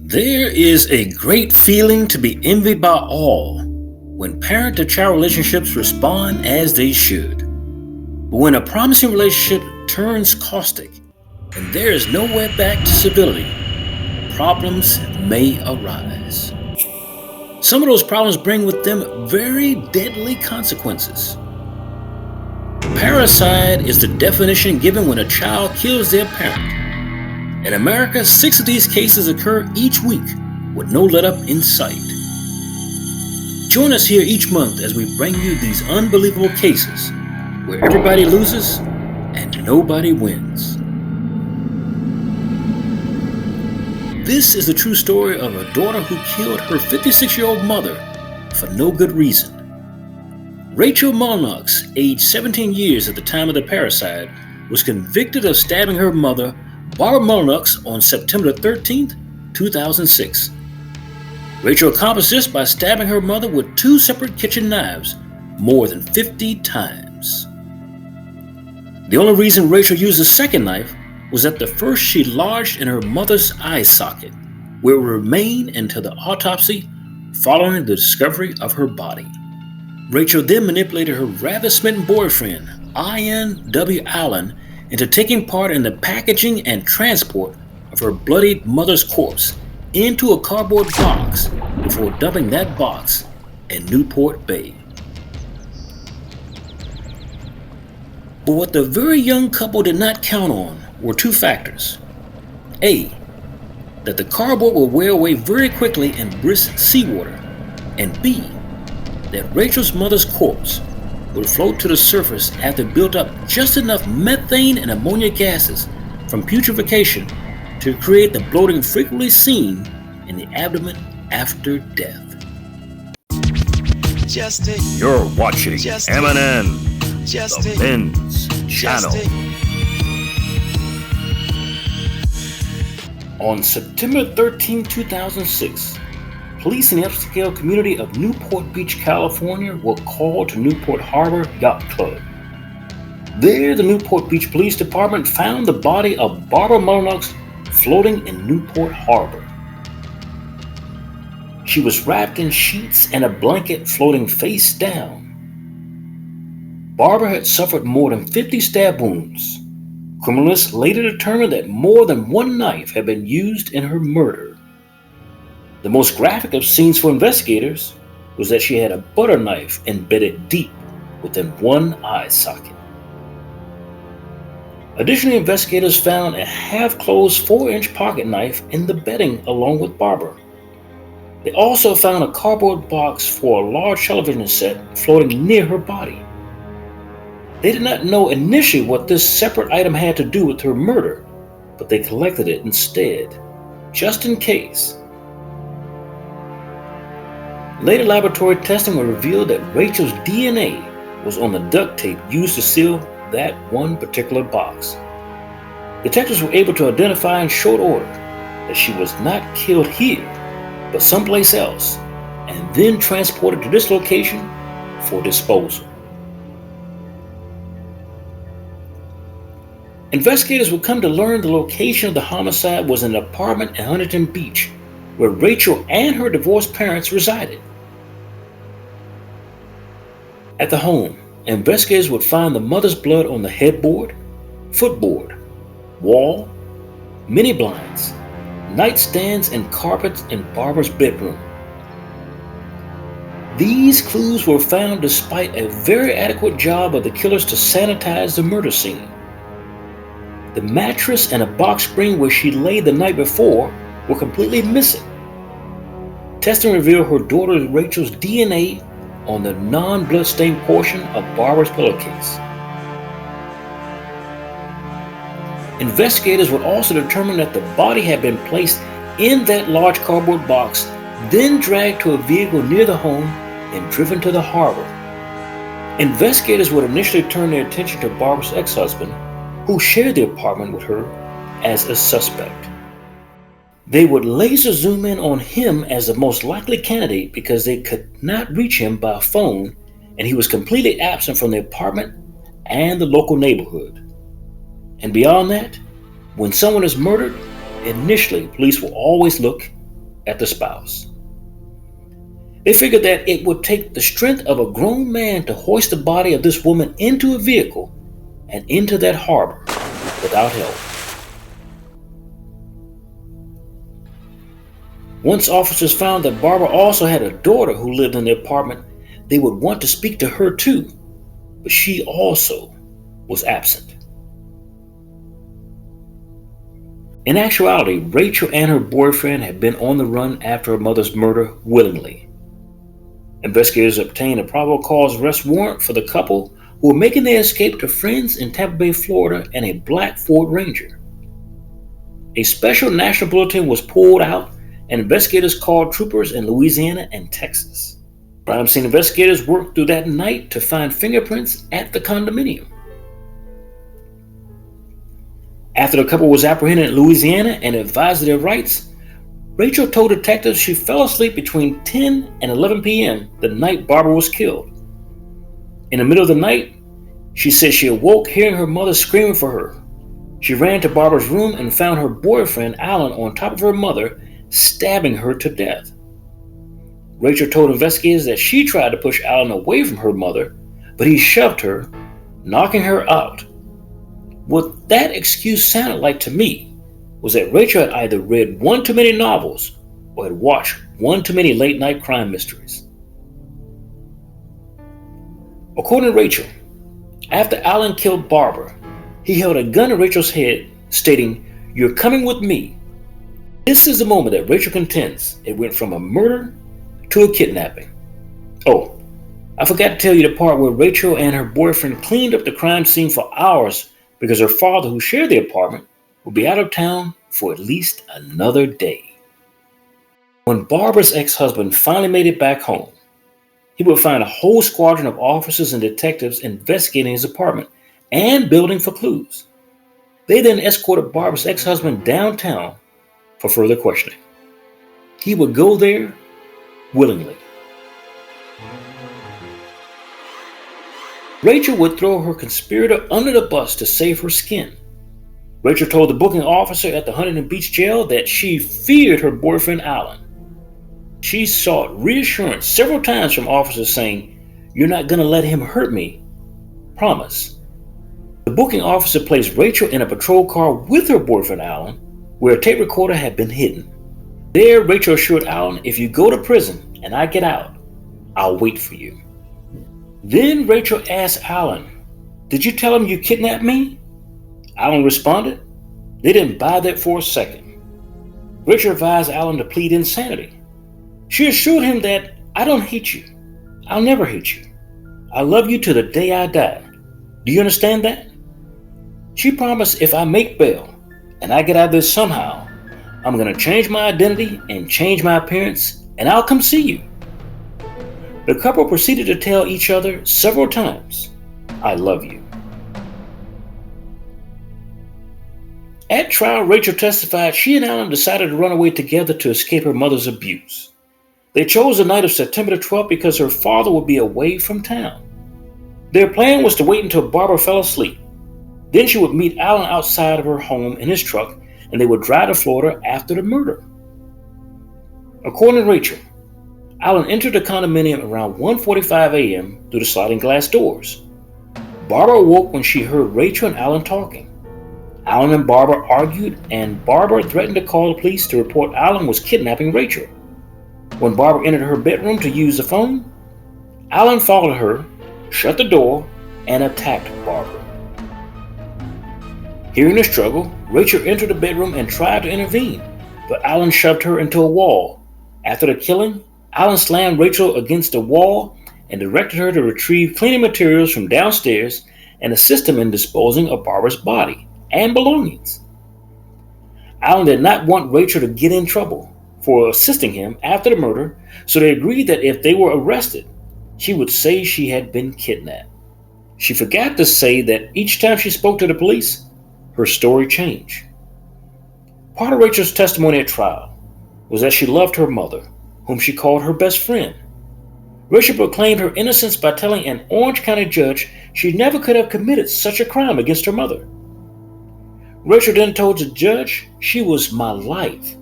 There is a great feeling to be envied by all when parent-to-child relationships respond as they should. But when a promising relationship turns caustic and there is nowhere back to civility, problems may arise. Some of those problems bring with them very deadly consequences. Parricide is the definition given when a child kills their parent. In America, 6 of these cases occur each week with no letup in sight. Join us here each month as we bring you these unbelievable cases where everybody loses and nobody wins. This is the true story of a daughter who killed her 56-year-old mother for no good reason. Rachel Mullinox, aged 17 years at the time of the parricide, was convicted of stabbing her mother, Barbara Mullinox, on September 13, 2006. Rachel accomplished this by stabbing her mother with 2 separate kitchen knives more than 50 times. The only reason Rachel used a second knife was that the first she lodged in her mother's eye socket, where it would remain until the autopsy following the discovery of her body. Rachel then manipulated her rather smitten boyfriend, Ian W. Allen, into taking part in the packaging and transport of her bloodied mother's corpse into a cardboard box before dumping that box in Newport Bay. But what the very young couple did not count on were 2 factors. A, that the cardboard would wear away very quickly in brisk seawater, and B, that Rachel's mother's corpse would float to the surface after it built up just enough methane and ammonia gases from putrefaction to create the bloating frequently seen in the abdomen after death. You're watching M&N, the Men's Channel. On September 13, 2006, police in the upscale community of Newport Beach, California were called to Newport Harbor Yacht Club. There, the Newport Beach Police Department found the body of Barbara Mullinox floating in Newport Harbor. She was wrapped in sheets and a blanket floating face down. Barbara had suffered more than 50 stab wounds. Criminalists later determined that more than 1 knife had been used in her murder. The most graphic of scenes for investigators was that she had a butter knife embedded deep within 1 eye socket. Additionally, investigators found a half-closed 4-inch pocket knife in the bedding along with Barbara. They also found a cardboard box for a large television set floating near her body. They did not know initially what this separate item had to do with her murder, but they collected it instead, just in case. Later laboratory testing would reveal that Rachel's DNA was on the duct tape used to seal that one particular box. Detectives were able to identify in short order that she was not killed here, but someplace else, and then transported to this location for disposal. Investigators would come to learn the location of the homicide was an apartment in Huntington Beach, where Rachel and her divorced parents resided. At the home, investigators would find the mother's blood on the headboard, footboard, wall, mini blinds, nightstands, and carpets in Barbara's bedroom. These clues were found despite a very adequate job of the killers to sanitize the murder scene. The mattress and a box spring where she lay the night before were completely missing. Testing revealed her daughter Rachel's DNA on the non-bloodstained portion of Barbara's pillowcase. Investigators would also determine that the body had been placed in that large cardboard box, then dragged to a vehicle near the home and driven to the harbor. Investigators would initially turn their attention to Barbara's ex-husband, who shared the apartment with her, as a suspect. They would laser zoom in on him as the most likely candidate because they could not reach him by phone, and he was completely absent from the apartment and the local neighborhood. And beyond that, when someone is murdered, initially police will always look at the spouse. They figured that it would take the strength of a grown man to hoist the body of this woman into a vehicle and into that harbor without help. Once officers found that Barbara also had a daughter who lived in the apartment, they would want to speak to her too, but she also was absent. In actuality, Rachel and her boyfriend had been on the run after her mother's murder willingly. Investigators obtained a probable cause arrest warrant for the couple who were making their escape to friends in Tampa Bay, Florida, in a black Ford Ranger. A special national bulletin was pulled out, and investigators called troopers in Louisiana and Texas. Crime scene investigators worked through that night to find fingerprints at the condominium. After the couple was apprehended in Louisiana and advised of their rights, Rachel told detectives she fell asleep between 10 and 11 p.m. the night Barbara was killed. In the middle of the night, she said she awoke hearing her mother screaming for her. She ran to Barbara's room and found her boyfriend, Alan, on top of her mother, stabbing her to death. Rachel told investigators that she tried to push Alan away from her mother, but he shoved her, knocking her out. What that excuse sounded like to me was that Rachel had either read one too many novels or had watched one too many late-night crime mysteries. According to Rachel, after Alan killed Barbara, he held a gun to Rachel's head, stating, "You're coming with me." This is the moment that Rachel contends it went from a murder to a kidnapping. Oh, I forgot to tell you the part where Rachel and her boyfriend cleaned up the crime scene for hours because her father, who shared the apartment, would be out of town for at least another day. When Barbara's ex-husband finally made it back home, he would find a whole squadron of officers and detectives investigating his apartment and building for clues. They then escorted Barbara's ex-husband downtown for further questioning. He would go there willingly. Rachel would throw her conspirator under the bus to save her skin. Rachel told the booking officer at the Huntington Beach jail that she feared her boyfriend Alan. She sought reassurance several times from officers saying, "You're not going to let him hurt me. Promise." The booking officer placed Rachel in a patrol car with her boyfriend Alan, where a tape recorder had been hidden. There, Rachel assured Alan, "If you go to prison and I get out, I'll wait for you." Then Rachel asked Alan, "Did you tell him you kidnapped me?" Alan responded, "They didn't buy that for a second." Rachel advised Alan to plead insanity. She assured him that, "I don't hate you. I'll never hate you. I love you to the day I die. Do you understand that?" She promised if I make bail and I get out of this somehow, I'm going to change my identity and change my appearance, and I'll come see you. The couple proceeded to tell each other several times, "I love you." At trial, Rachel testified she and Alan decided to run away together to escape her mother's abuse. They chose the night of September 12th because her father would be away from town. Their plan was to wait until Barbara fell asleep. Then she would meet Alan outside of her home in his truck, and they would drive to Florida after the murder. According to Rachel, Alan entered the condominium around 1:45 a.m. through the sliding glass doors. Barbara awoke when she heard Rachel and Alan talking. Alan and Barbara argued, and Barbara threatened to call the police to report Alan was kidnapping Rachel. When Barbara entered her bedroom to use the phone, Alan followed her, shut the door, and attacked Barbara. Hearing the struggle, Rachel entered the bedroom and tried to intervene, but Alan shoved her into a wall. After the killing, Alan slammed Rachel against the wall and directed her to retrieve cleaning materials from downstairs and assist him in disposing of Barbara's body and belongings. Alan did not want Rachel to get in trouble for assisting him after the murder, so they agreed that if they were arrested, she would say she had been kidnapped. She forgot to say that each time she spoke to the police, her story changed. Part of Rachel's testimony at trial was that she loved her mother, whom she called her best friend. Rachel proclaimed her innocence by telling an Orange County judge she never could have committed such a crime against her mother. Rachel then told the judge she was my life,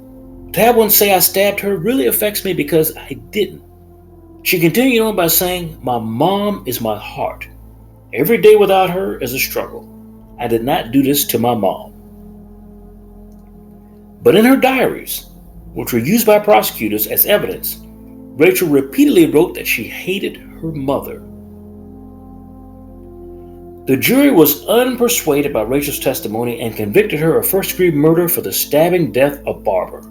To have one say I stabbed her really affects me because I didn't. She continued on by saying, my mom is my heart. Every day without her is a struggle. I did not do this to my mom. But in her diaries, which were used by prosecutors as evidence, Rachel repeatedly wrote that she hated her mother. The jury was unpersuaded by Rachel's testimony and convicted her of first-degree murder for the stabbing death of Barbara.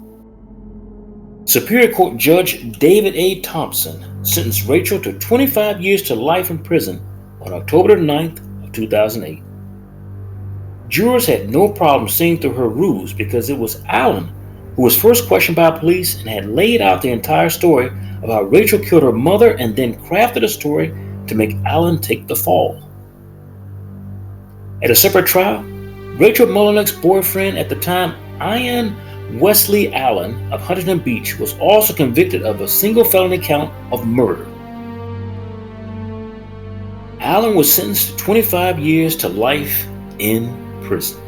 Superior Court Judge David A. Thompson sentenced Rachel to 25 years to life in prison on October 9th of 2008. Jurors had no problem seeing through her ruse because it was Allen who was first questioned by police and had laid out the entire story of how Rachel killed her mother and then crafted a story to make Allen take the fall. At a separate trial, Rachel Mullenix's boyfriend at the time, Ian Wesley Allen of Huntington Beach, was also convicted of a single felony count of murder. Allen was sentenced to 25 years to life in prison.